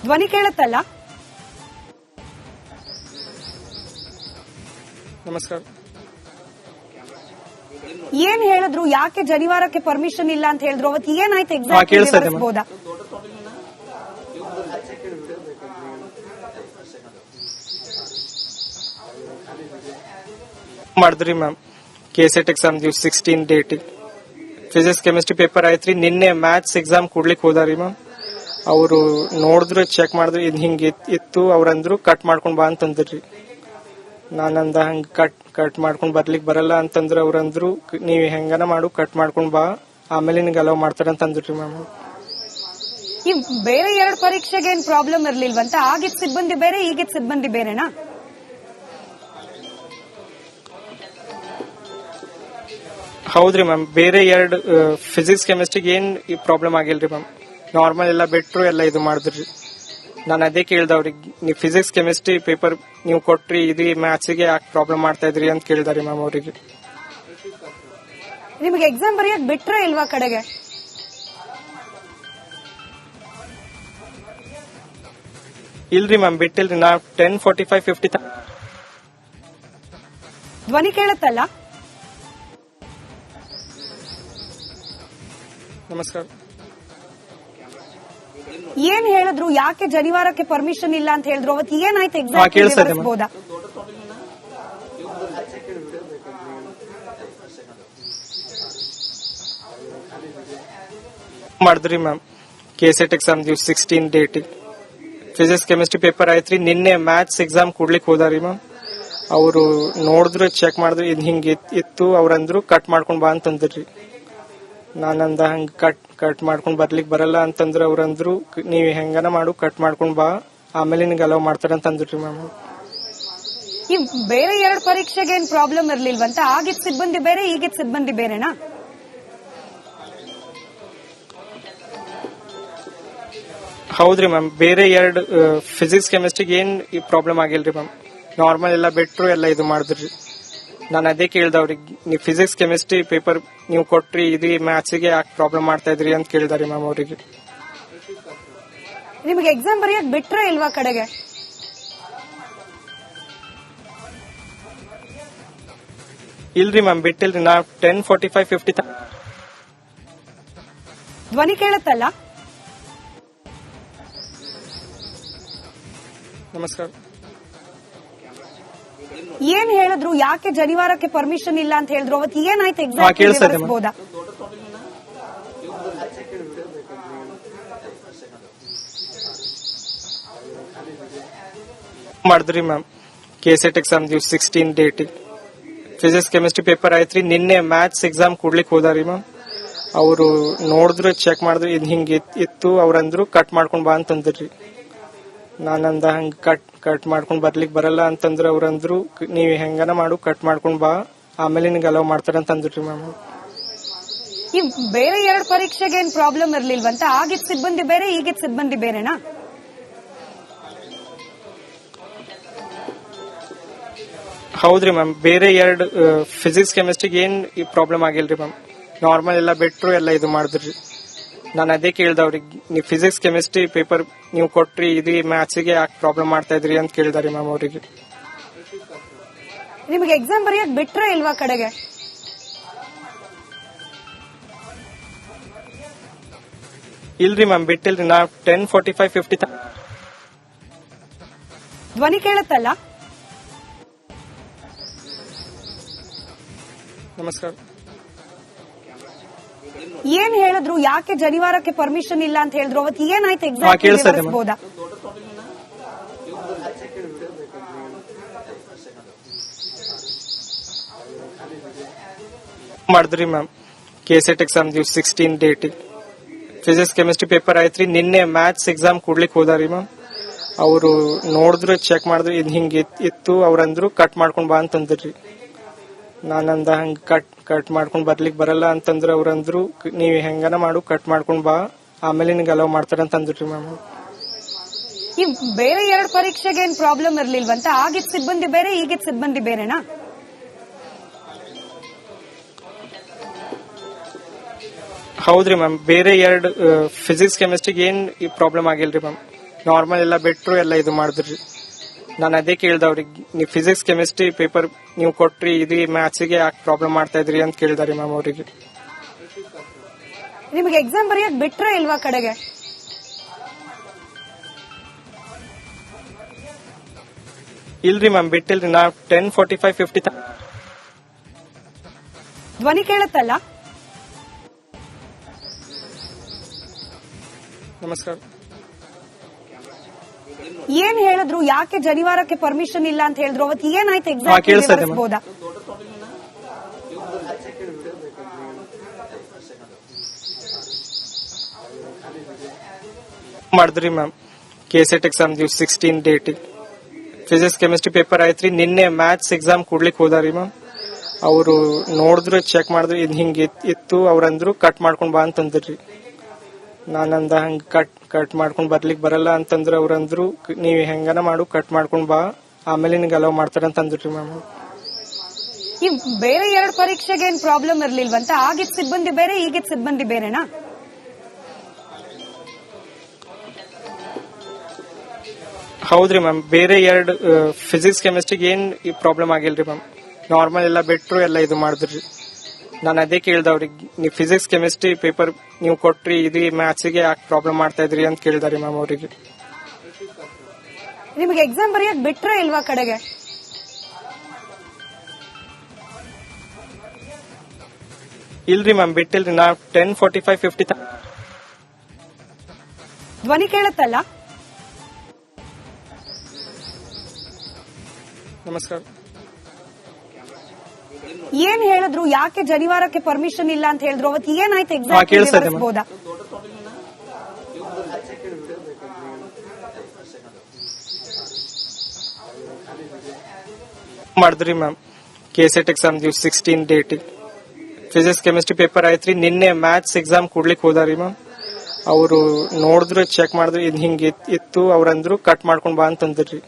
ಧ್ವನಿ ಕೇಳುತ್ತಲ್ಲ. ನಮಸ್ಕಾರ. ಏನ್ ಹೇಳಿದ್ರು? ಯಾಕೆ ಜನಿವಾರಕ್ಕೆ ಪರ್ಮಿಷನ್ ಇಲ್ಲ ಅಂತ ಹೇಳಿದ್ರು? ಅವತ್ತು ಏನಾಯ್ತು ಕೇಳಿಸ್ತಾ ಇದೆ ಎಕ್ಸಾಕ್ಟ್ ಮಾಡಿದ್ರಿ ma'am. KSET exam 16 date physics chemistry paper ಆಯ್ತ್ರಿ. ನಿನ್ನೆ ಮ್ಯಾಥ್ಸ್ ಎಕ್ಸಾಮ್ ಕೊಡ್ಲಿಕ್ಕೆ ಹೋದಾರಿ ಮ್ಯಾಮ್. ಅವರು ನೋಡಿದ್ರು, ಚೆಕ್ ಮಾಡಿದ್ರು, ಇದು ಹಿಂಗೆ ಇತ್ತು. ಅವ್ರಂದ್ರು ಕಟ್ ಮಾಡ್ಕೊಂಡ್ ಬಾ ಅಂತಂದ್ರಿ. ನಾನಂದ ಹಂಗ ಕಟ್ ಮಾಡ್ಕೊಂಡ್ ಬರ್ಲಿಕ್ಕೆ ಬರಲ್ಲ ಅಂತಂದ್ರೆ ಅವ್ರಂದ್ರು ನೀವ್ ಹೆಂಗನ ಮಾಡು, ಕಟ್ ಮಾಡ್ಕೊಂಡ್ ಬಾ, ಆಮೇಲೆ ನಿನ್ಗೆ ಅಲೋ ಮಾಡ್ತಾರಂತ ಅಂದ್ರಿ ಮ್ಯಾಮ್. ಈ ಬೇರೆ ಎರಡು ಪರೀಕ್ಷೆಗೆ ಏನ್ ಪ್ರಾಬ್ಲಮ್ ಇರ್ಲಿಲ್ವಂತ? ಆಗಿದ್ ಸಿಬ್ಬಂದಿ ಬೇರೆ, ಈಗಿದ್ ಸಿಬ್ಬಂದಿ ಬೇರೆನಾ? ಹೌದ್ರಿ ಮ್ಯಾಮ್. ಬೇರೆ ಎರಡು ಫಿಸಿಕ್ಸ್ ಕೆಮಿಸ್ಟ್ರಿಗೆ ಏನ್ ಪ್ರಾಬ್ಲಮ್ ಆಗಿಲ್ರಿ ಮ್ಯಾಮ್. ನಾರ್ಮಲ್ ಎಲ್ಲ ಬಿಟ್ರು ಎಲ್ಲ ಇದು ಮಾಡಿದ್ರಿ. ನಾನು ಅದೇ ಕೇಳ್ದವ್ರಿಗೆ, ನೀವು ಫಿಸಿಕ್ಸ್ ಕೆಮಿಸ್ಟ್ರಿ ಪೇಪರ್ ನೀವು ಕೊಟ್ರಿ, ಇದು ಮ್ಯಾಥ್ಸಿಗೆ ಯಾಕೆ ಪ್ರಾಬ್ಲಮ್ ಮಾಡ್ತಾ ಇದ್ರಿ ಅಂತ ಕೇಳಿದಾರಿ ಮ್ಯಾಮ್ ಅವರಿಗೆ. ನಿಮ್ಗೆ ಎಕ್ಸಾಮ್ ಬರೆಯಕ್ ಬಿಟ್ರೆ ಇಲ್ವಾ ಕಡೆಗೆ? ಇಲ್ರಿ ಮ್ಯಾಮ್, ಬಿಟ್ಟಿಲ್ರಿ. ನಾ 10:45 50 ಧ್ವನಿ ಕೇಳುತ್ತಲ್ಲ. ನಮಸ್ಕಾರ. ಏನ್ ಹೇಳಿದ್ರು? ಯಾಕೆ ಜನಿವಾರಕ್ಕೆ ಪರ್ಮಿಷನ್ ಇಲ್ಲ ಅಂತ ಹೇಳಿದ್ರು? ಅವತ್ತು ಏನಾಯ್ತು ಕೇಳಿಸ್ತಾ ಇದೆ ಎಕ್ಸಾಕ್ಟ್ ಮಾಡಿದ್ರಿ ma'am. KSET exam 16 date physics chemistry paper ಆಯ್ತ್ರಿ. ನಿನ್ನೆ ಮ್ಯಾಥ್ಸ್ ಎಕ್ಸಾಮ್ ಕೊಡ್ಲಿಕ್ಕೆ ಹೋದಾರಿ ಮ್ಯಾಮ್. ಅವರು ನೋಡಿದ್ರು, ಚೆಕ್ ಮಾಡಿದ್ರು, ಇದು ಹಿಂಗೆ ಇತ್ತು. ಅವ್ರಂದ್ರು ಕಟ್ ಮಾಡ್ಕೊಂಡ್ ಬಾ ಅಂತಂದ್ರಿ. ನಾನಂದ ಹಂಗ ಕಟ್ ಮಾಡ್ಕೊಂಡ್ ಬರ್ಲಿಕ್ಕೆ ಬರಲ್ಲ ಅಂತಂದ್ರೆ ಅವ್ರಂದ್ರು ನೀವ್ ಹೆಂಗನ ಮಾಡು, ಕಟ್ ಮಾಡ್ಕೊಂಡ್ ಬಾ, ಆಮೇಲೆ ನಿನ್ಗೆ ಅಲೋ ಮಾಡ್ತಾರಂತ ಅಂದ್ರಿ ಮ್ಯಾಮ್. ಈ ಬೇರೆ ಎರಡು ಪರೀಕ್ಷೆಗೆ ಏನ್ ಪ್ರಾಬ್ಲಮ್ ಇರ್ಲಿಲ್ವಂತ? ಆಗಿದ್ ಸಿಬ್ಬಂದಿ ಬೇರೆ, ಈಗಿದ್ ಸಿಬ್ಬಂದಿ ಬೇರೆನಾ? ಹೌದ್ರಿ ಮ್ಯಾಮ್. ಬೇರೆ ಎರಡು ಫಿಸಿಕ್ಸ್ ಕೆಮಿಸ್ಟ್ರಿಗೆ ಏನ್ ಪ್ರಾಬ್ಲಮ್ ಆಗಿಲ್ರಿ ಮ್ಯಾಮ್. ನಾರ್ಮಲ್ ಎಲ್ಲ ಬಿಟ್ರು ಎಲ್ಲ ಇದು ಮಾಡಿದ್ರಿ. ನಾನು ಅದೇ ಕೇಳ್ದವ್ರಿಗೆ, ನೀವು ಫಿಸಿಕ್ಸ್ ಕೆಮಿಸ್ಟ್ರಿ ಪೇಪರ್ ನೀವು ಕೊಟ್ರಿ, ಇದು ಮ್ಯಾಥ್ಸಿಗೆ ಯಾಕೆ ಪ್ರಾಬ್ಲಮ್ ಮಾಡ್ತಾ ಇದ್ರಿ ಅಂತ ಕೇಳಿದಾರಿ ಮ್ಯಾಮ್ ಅವರಿಗೆ. ನಿಮ್ಗೆ ಎಕ್ಸಾಮ್ ಬರೆಯಕ್ ಬಿಟ್ರೆ ಇಲ್ವಾ ಕಡೆಗೆ? ಇಲ್ರಿ ಮ್ಯಾಮ್, ಬಿಟ್ಟಿಲ್ರಿ. ನಾ 10:45 50 ಧ್ವನಿ ಕೇಳುತ್ತಲ್ಲ. ನಮಸ್ಕಾರ. ಏನ್ ಹೇಳಿದ್ರು? ಯಾಕೆ ಜನಿವಾರಕ್ಕೆ ಪರ್ಮಿಷನ್ ಇಲ್ಲ ಅಂತ ಹೇಳಿದ್ರು? ಅವತ್ತು ಏನಾಯ್ತು ಕೇಳಿಸ್ತಾ ಇದೆ ಎಕ್ಸಾಕ್ಟ್ ಮಾಡಿದ್ರಿ ma'am. KSET exam 16 date physics chemistry paper ಆಯ್ತ್ರಿ. ನಿನ್ನೆ ಮ್ಯಾಥ್ಸ್ ಎಕ್ಸಾಮ್ ಕೊಡ್ಲಿಕ್ಕೆ ಹೋದಾರಿ ಮ್ಯಾಮ್. ಅವರು ನೋಡಿದ್ರು, ಚೆಕ್ ಮಾಡಿದ್ರು, ಇದು ಹಿಂಗೆ ಇತ್ತು. ಅವ್ರಂದ್ರು ಕಟ್ ಮಾಡ್ಕೊಂಡ್ ಬಾ ಅಂತಂದ್ರಿ. ನಾನಂದ ಹಂಗ ಕಟ್ ಮಾಡ್ಕೊಂಡ್ ಬರ್ಲಿಕ್ಕೆ ಬರಲ್ಲ ಅಂತಂದ್ರೆ ಅವ್ರಂದ್ರು ನೀವ್ ಹೆಂಗನ ಮಾಡು, ಕಟ್ ಮಾಡ್ಕೊಂಡ್ ಬಾ, ಆಮೇಲೆ ನಿನ್ಗೆ ಅಲೋ ಮಾಡ್ತಾರಂತ ಅಂದ್ರಿ ಮ್ಯಾಮ್. ಈ ಬೇರೆ ಎರಡು ಪರೀಕ್ಷೆಗೆ ಏನ್ ಪ್ರಾಬ್ಲಮ್ ಇರ್ಲಿಲ್ವಂತ? ಆಗಿದ್ ಸಿಬ್ಬಂದಿ ಬೇರೆ, ಈಗಿದ್ ಸಿಬ್ಬಂದಿ ಬೇರೆನಾ? ಹೌದ್ರಿ ಮ್ಯಾಮ್. ಬೇರೆ ಎರಡು ಫಿಸಿಕ್ಸ್ ಕೆಮಿಸ್ಟ್ರಿಗೆ ಏನ್ ಪ್ರಾಬ್ಲಮ್ ಆಗಿಲ್ರಿ ಮ್ಯಾಮ್. ನಾರ್ಮಲ್ ಎಲ್ಲ ಬಿಟ್ರು ಎಲ್ಲ ಇದು ಮಾಡಿದ್ರಿ. ನಾನು ಅದೇ ಕೇಳ್ದವ್ರಿಗೆ, ನೀವು ಫಿಸಿಕ್ಸ್ ಕೆಮಿಸ್ಟ್ರಿ ಪೇಪರ್ ನೀವು ಕೊಟ್ರಿ, ಇದು ಮ್ಯಾಥ್ಸಿಗೆ ಯಾಕೆ ಪ್ರಾಬ್ಲಮ್ ಮಾಡ್ತಾ ಇದ್ರಿ ಅಂತ ಕೇಳಿದಾರಿ ಮ್ಯಾಮ್ ಅವರಿಗೆ. ನಿಮ್ಗೆ ಎಕ್ಸಾಮ್ ಬರೆಯಕ್ ಬಿಟ್ರೆ ಇಲ್ವಾ ಕಡೆಗೆ? ಇಲ್ರಿ ಮ್ಯಾಮ್, ಬಿಟ್ಟಿಲ್ರಿ. ನಾ 10:45 50 ಧ್ವನಿ ಕೇಳುತ್ತಲ್ಲ. ನಮಸ್ಕಾರ. ಏನ್ ಹೇಳಿದ್ರು? ಯಾಕೆ ಜನಿವಾರಕ್ಕೆ ಪರ್ಮಿಷನ್ ಇಲ್ಲ ಅಂತ ಹೇಳಿದ್ರು? ಅವತ್ತು ಏನಾಯ್ತು ಕೇಳಿಸ್ತಾ ಇದೆ ಎಕ್ಸಾಕ್ಟ್ ಮಾಡಿದ್ರಿ ma'am. KSET exam 16 date physics chemistry paper ಆಯ್ತ್ರಿ. ನಿನ್ನೆ ಮ್ಯಾಥ್ಸ್ ಎಕ್ಸಾಮ್ ಕೊಡ್ಲಿಕ್ಕೆ ಹೋದಾರಿ ಮ್ಯಾಮ್. ಅವರು ನೋಡಿದ್ರು, ಚೆಕ್ ಮಾಡಿದ್ರು, ಇದು ಹಿಂಗೆ ಇತ್ತು. ಅವ್ರಂದ್ರು ಕಟ್ ಮಾಡ್ಕೊಂಡ್ ಬಾ ಅಂತಂದ್ರಿ. ನಾನಂದ ಹಂಗ ಕಟ್ ಮಾಡ್ಕೊಂಡ್ ಬರ್ಲಿಕ್ಕೆ ಬರಲ್ಲ ಅಂತಂದ್ರೆ ಅವ್ರಂದ್ರು ನೀವ್ ಹೆಂಗನ ಮಾಡು, ಕಟ್ ಮಾಡ್ಕೊಂಡ್ ಬಾ, ಆಮೇಲೆ ನಿನ್ಗೆ ಅಲೋ ಮಾಡ್ತಾರಂತ ಅಂದ್ರಿ ಮ್ಯಾಮ್. ಈ ಬೇರೆ ಎರಡು ಪರೀಕ್ಷೆಗೆ ಏನ್ ಪ್ರಾಬ್ಲಮ್ ಇರ್ಲಿಲ್ವಂತ? ಆಗಿದ್ ಸಿಬ್ಬಂದಿ ಬೇರೆ, ಈಗಿದ್ ಸಿಬ್ಬಂದಿ ಬೇರೆನಾ? ಹೌದ್ರಿ ಮ್ಯಾಮ್. ಬೇರೆ ಎರಡು ಫಿಸಿಕ್ಸ್ ಕೆಮಿಸ್ಟ್ರಿಗೆ ಏನ್ ಪ್ರಾಬ್ಲಮ್ ಆಗಿಲ್ರಿ ಮ್ಯಾಮ್. ನಾರ್ಮಲ್ ಎಲ್ಲ ಬಿಟ್ರು ಎಲ್ಲ ಇದು ಮಾಡಿದ್ರಿ. ನಾನು ಅದೇ ಕೇಳ್ದೆ ಅವ್ರಿಗೆ, ನೀವು ಫಿಸಿಕ್ಸ್ ಕೆಮಿಸ್ಟ್ರಿ ಪೇಪರ್ ನೀವು ಕೊಟ್ರಿ, ಇದು ಮ್ಯಾಥ್ಸಿಗೆ ಯಾಕೆ ಪ್ರಾಬ್ಲಮ್ ಮಾಡ್ತಾ ಇದ್ರಿ ಅಂತ ಕೇಳಿದಾರೆ ಮ್ಯಾಮ್ ಅವರಿಗೆ. ನಿಮಗೆ ಎಕ್ಸಾಮ್ ಬರೆಯಕ್ ಬಿಟ್ರೆ ಇಲ್ವಾ ಕಡೆಗೆ? ಇಲ್ರಿ ಮ್ಯಾಮ್, ಬಿಟ್ಟಿಲ್ರಿ. ನಾ 10:45-50 ಧ್ವನಿ ಕೇಳುತ್ತಲ್ಲ. ನಮಸ್ಕಾರ. ಏನ್ ಹೇಳಿದ್ರು? ಯಾಕೆ ಜನಿವಾರಕ್ಕೆ ಪರ್ಮಿಷನ್ ಇಲ್ಲ ಅಂತ ಹೇಳಿದ್ರು? ಅವತ್ತು ಏನಾಯ್ತು ಕೇಳಿಸ್ತಾ ಇದೆ ಎಕ್ಸಾಕ್ಟ್ ಬೋದಾ? ಮಾಡಿದ್ರಿ ma'am. KSET exam 16 date physics chemistry paper ಆಯ್ತ್ರಿ. ನಿನ್ನೆ ಮ್ಯಾಥ್ಸ್ ಎಕ್ಸಾಮ್ ಕೊಡ್ಲಿಕ್ಕೆ ಹೋದಾರಿ ಮ್ಯಾಮ್. ಅವರು ನೋಡಿದ್ರು, ಚೆಕ್ ಮಾಡಿದ್ರು, ಇದು ಹಿಂಗೆ ಇತ್ತು. ಅವ್ರಂದ್ರು ಕಟ್ ಮಾಡ್ಕೊಂಡ್ ಬಾ ಅಂತಂದ್ರಿ. ನಾನಂದ ಹಂಗ ಕಟ್ ಮಾಡ್ಕೊಂಡ್ ಬರ್ಲಿಕ್ಕೆ ಬರಲ್ಲ ಅಂತಂದ್ರೆ ಅವ್ರಂದ್ರು, ನೀವ್ ಹೆಂಗನ ಮಾಡು, ಕಟ್ ಮಾಡ್ಕೊಂಡ್ ಬಾ, ಆಮೇಲೆ ನಿನ್ಗೆ ಅಲೋ ಮಾಡ್ತಾರ ಅಂತ ಅಂದ್ರಿ ಮ್ಯಾಮ್. ಈ ಬೇರೆ 2 ಪರೀಕ್ಷೆಗೆ ಏನ್ ಪ್ರಾಬ್ಲಮ್ ಇರ್ಲಿಲ್ವಂತ? ಆಗಿದ್ ಸಿಬ್ಬಂದಿ ಬೇರೆ, ಈಗಿದ್ ಸಿಬ್ಬಂದಿ ಬೇರೆನಾ? ಹೌದ್ರಿ ಮ್ಯಾಮ್, ಬೇರೆ 2 ಫಿಸಿಕ್ಸ್ ಕೆಮಿಸ್ಟ್ರಿಗೆ ಏನ್ ಪ್ರಾಬ್ಲಮ್ ಆಗಿಲ್ರಿ ಮ್ಯಾಮ್. ನಾರ್ಮಲ್ ಎಲ್ಲ ಬಿಟ್ರು ಎಲ್ಲ ಇದು ಮಾಡಿದ್ರಿ. ನಾನು ಅದೇ ಕೇಳ್ದೆ ಅವ್ರಿಗೆ, ನೀವು ಫಿಸಿಕ್ಸ್ ಕೆಮಿಸ್ಟ್ರಿ ಪೇಪರ್ ನೀವು ಕೊಟ್ರಿ, ಇದು ಮ್ಯಾಥ್ಸಿಗೆ ಯಾಕೆ ಪ್ರಾಬ್ಲಮ್ ಮಾಡ್ತಾ ಇದ್ರಿ ಅಂತ ಕೇಳಿದಾರೆ ಮ್ಯಾಮ್ ಅವರಿಗೆ. ನಿಮಗೆ ಎಕ್ಸಾಮ್ ಬರೆಯಕ್ ಬಿಟ್ರೆ ಇಲ್ವಾ ಕಡೆಗೆ? ಇಲ್ರಿ ಮ್ಯಾಮ್, ಬಿಟ್ಟಿಲ್ರಿ. ನಾ 10:45-50 ಧ್ವನಿ ಕೇಳುತ್ತಲ್ಲ. ನಮಸ್ಕಾರ. ಏನ್ ಹೇಳಿದ್ರು? ಯಾಕೆ ಜನಿವಾರಕ್ಕೆ ಪರ್ಮಿಷನ್ ಇಲ್ಲ ಅಂತ ಹೇಳಿದ್ರು? ಅವತ್ತು ಏನಾಯ್ತು ಕೇಳಿಸ್ತಾ ಇದೆ ಎಕ್ಸಾಕ್ಟ್ ಬೋದಾ? ಮಾಡಿದ್ರಿ ma'am. KSET exam 16 date physics chemistry paper ಆಯ್ತ್ರಿ. ನಿನ್ನೆ ಮ್ಯಾಥ್ಸ್ ಎಕ್ಸಾಮ್ ಕೊಡ್ಲಿಕ್ಕೆ ಹೋದಾರಿ ಮ್ಯಾಮ್. ಅವರು ನೋಡಿದ್ರು, ಚೆಕ್ ಮಾಡಿದ್ರು, ಇದು ಹಿಂಗೆ ಇತ್ತು. ಅವ್ರಂದ್ರು ಕಟ್ ಮಾಡ್ಕೊಂಡ್ ಬಾ ಅಂತಂದ್ರಿ.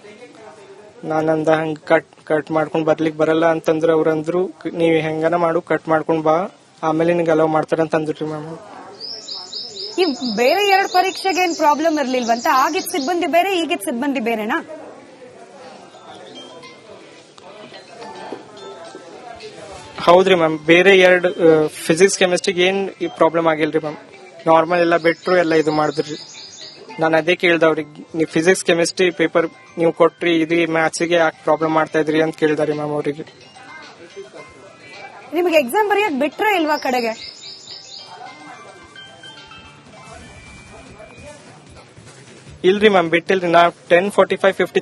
ನಾನಂದ ಹಂಗ ಕಟ್ ಮಾಡ್ಕೊಂಡ್ ಬರ್ಲಿಕ್ಕೆ ಬರಲ್ಲ ಅಂತಂದ್ರೆ ಅವ್ರಂದ್ರು, ನೀವ್ ಹೆಂಗನ ಮಾಡು, ಕಟ್ ಮಾಡ್ಕೊಂಡ್ ಬಾ, ಆಮೇಲೆ ನಿನ್ಗೆ ಅಲೋ ಮಾಡ್ತಾರ ಅಂತ ಅಂದ್ರಿ ಮ್ಯಾಮ್. ಈ ಬೇರೆ 2 ಪರೀಕ್ಷೆಗೆ ಏನ್ ಪ್ರಾಬ್ಲಮ್ ಇರ್ಲಿಲ್ವಂತ? ಆಗಿದ್ ಸಿಬ್ಬಂದಿ ಬೇರೆ, ಈಗಿದ್ ಸಿಬ್ಬಂದಿ ಬೇರೆನಾ? ಹೌದ್ರಿ ಮ್ಯಾಮ್, ಬೇರೆ 2 ಫಿಸಿಕ್ಸ್ ಕೆಮಿಸ್ಟ್ರಿಗೆ ಏನ್ ಪ್ರಾಬ್ಲಮ್ ಆಗಿಲ್ರಿ ಮ್ಯಾಮ್. ನಾರ್ಮಲ್ ಎಲ್ಲ ಬಿಟ್ರು ಎಲ್ಲ ಇದು ಮಾಡಿದ್ರಿ. ನಾನು ಅದೇ ಕೇಳ್ದೆ ಅವ್ರಿಗೆ, ನೀವು ಫಿಸಿಕ್ಸ್ ಕೆಮಿಸ್ಟ್ರಿ ಪೇಪರ್ ನೀವು ಕೊಟ್ರಿ, ಇದು ಮ್ಯಾಥ್ಸಿಗೆ ಯಾಕೆ ಪ್ರಾಬ್ಲಮ್ ಮಾಡ್ತಾ ಇದ್ರಿ ಅಂತ ಕೇಳಿದಾರೆ ಮ್ಯಾಮ್ ಅವರಿಗೆ. ನಿಮಗೆ ಎಕ್ಸಾಮ್ ಬರೆಯಕ್ ಬಿಟ್ರೆ ಇಲ್ವಾ ಕಡೆಗೆ? ಇಲ್ರಿ ಮ್ಯಾಮ್, ಬಿಟ್ಟಿಲ್ರಿ. ನಾ 10:45-50